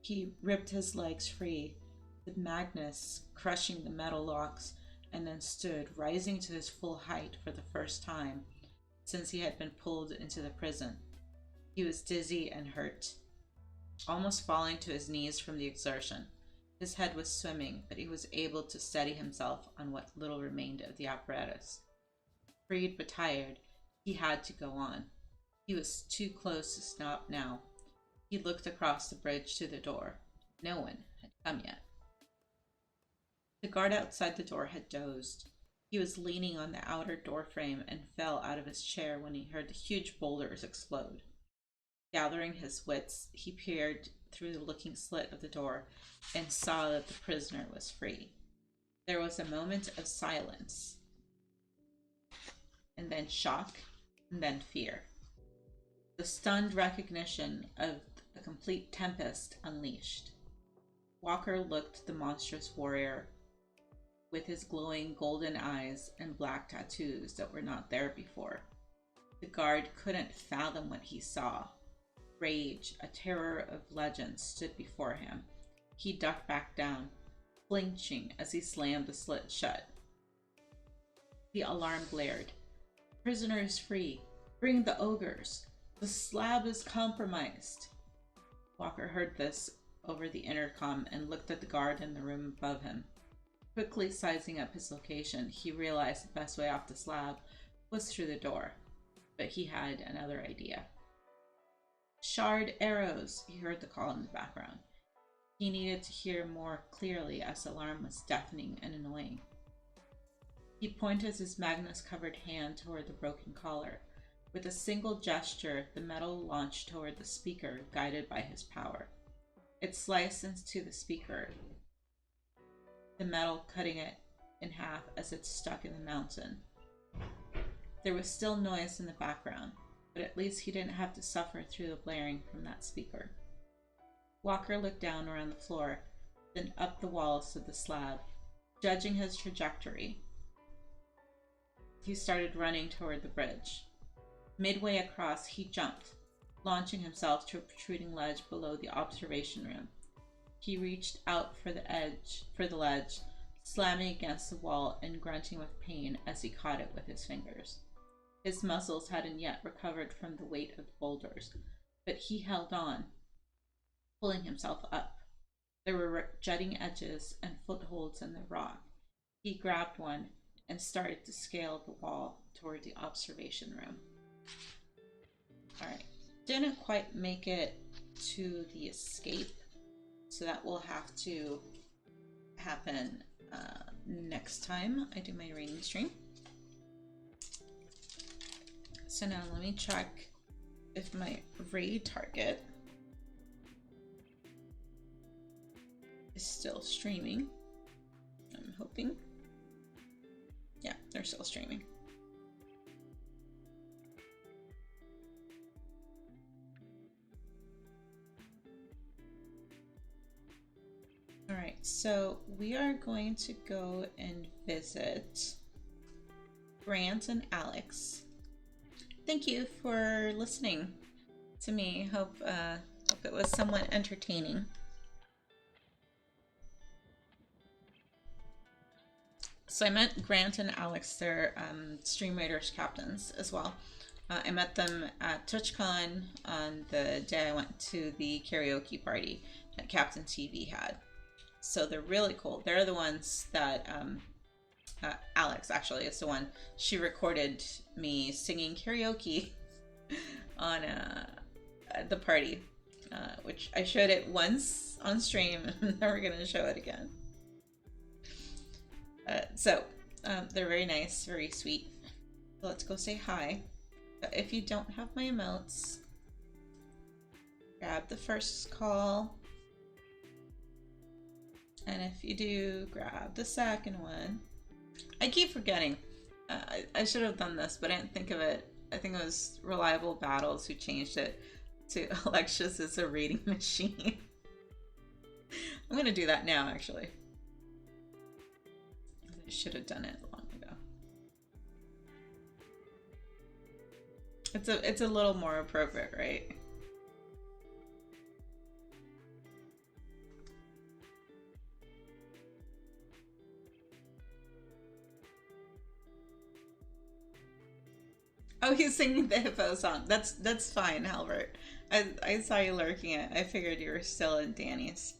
He ripped his legs free, with Magnus crushing the metal locks, and then stood, rising to his full height for the first time since he had been pulled into the prison. He was dizzy and hurt, almost falling to his knees from the exertion. His head was swimming, but he was able to steady himself on what little remained of the apparatus. Freed but tired, he had to go on. He was too close to stop now. He looked across the bridge to the door. No one had come yet. The guard outside the door had dozed. He was leaning on the outer door frame and fell out of his chair when he heard the huge boulders explode. Gathering his wits, he peered through the looking slit of the door and saw that the prisoner was free. There was a moment of silence, and then shock, and then fear. The stunned recognition of the complete tempest unleashed. Walker looked at the monstrous warrior with his glowing golden eyes and black tattoos that were not there before. The guard couldn't fathom what he saw. Rage, a terror of legend, stood before him. He ducked back down, flinching as he slammed the slit shut. The alarm blared. Prisoner is free. Bring the ogres. The slab is compromised. Walker heard this over the intercom and looked at the guard in the room above him. Quickly sizing up his location, he realized the best way off the slab was through the door, but he had another idea. Shard arrows, he heard the call in the background. He needed to hear more clearly as the alarm was deafening and annoying. He pointed his Magnus-covered hand toward the broken collar. With a single gesture, the metal launched toward the speaker, guided by his power. It sliced into the speaker, the metal cutting it in half as it stuck in the mountain. There was still noise in the background, but at least he didn't have to suffer through the blaring from that speaker. Walker looked down around the floor, then up the walls of the slab. Judging his trajectory, he started running toward the bridge. Midway across, he jumped, launching himself to a protruding ledge below the observation room. He reached out for the ledge, slamming against the wall and grunting with pain as he caught it with his fingers. His muscles hadn't yet recovered from the weight of the boulders, but he held on, pulling himself up. There were jutting edges and footholds in the rock. He grabbed one and started to scale the wall toward the observation room. Alright, didn't quite make it to the escape, so that will have to happen next time I do my reading stream. So now let me check if my raid target is still streaming. I'm hoping. Yeah, they're still streaming. All right, so we are going to go and visit Grant and Alex. Thank you for listening to me. Hope it was somewhat entertaining. So I met Grant and Alex. They're Stream Raiders captains as well. I met them at TwitchCon on the day I went to the karaoke party that Captain TV had. So they're really cool. They're the ones that Alex actually is the one. She recorded me singing karaoke on the party, which I showed it once on stream. I'm never gonna show it again. So they're very nice, very sweet. So let's go say hi. If you don't have my emotes, grab the first call. And if you do, grab the second one. I keep forgetting. I should have done this, but I didn't think of it. I think it was Reliable Battles who changed it to Alexis is a rating machine. I'm gonna do that now, actually. I should have done it long ago. It's a little more appropriate, right? Oh, he's singing the hippo song. That's fine, Albert. I saw you lurking it. I figured you were still in Danny's.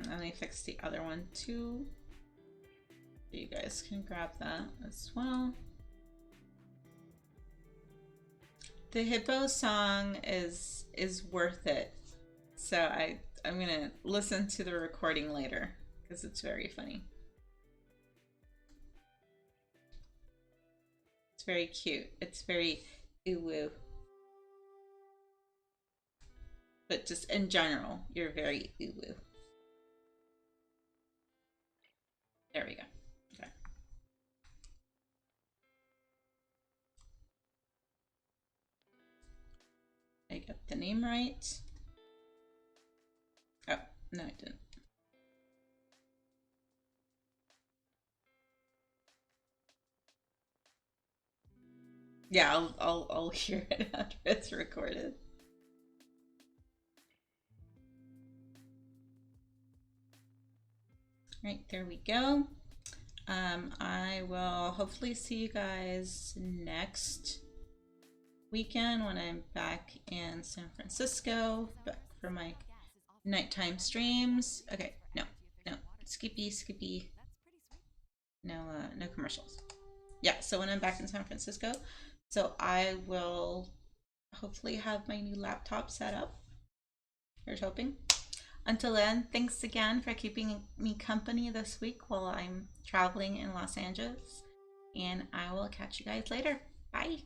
Let me fix the other one too. You guys can grab that as well. The hippo song is worth it. So I'm gonna listen to the recording later because it's very funny. It's very cute. It's very ooh-woo. But just in general, you're very ooh-woo. There we go. Okay. I got the name right. Oh, no I didn't. Yeah, I'll hear it after it's recorded. Right, there we go. I will hopefully see you guys next weekend when I'm back in San Francisco for my nighttime streams. Okay, no, no, skippy, no, no commercials. Yeah, so when I'm back in San Francisco, so I will hopefully have my new laptop set up. Here's hoping. Until then, thanks again for keeping me company this week while I'm traveling in Los Angeles, and I will catch you guys later. Bye.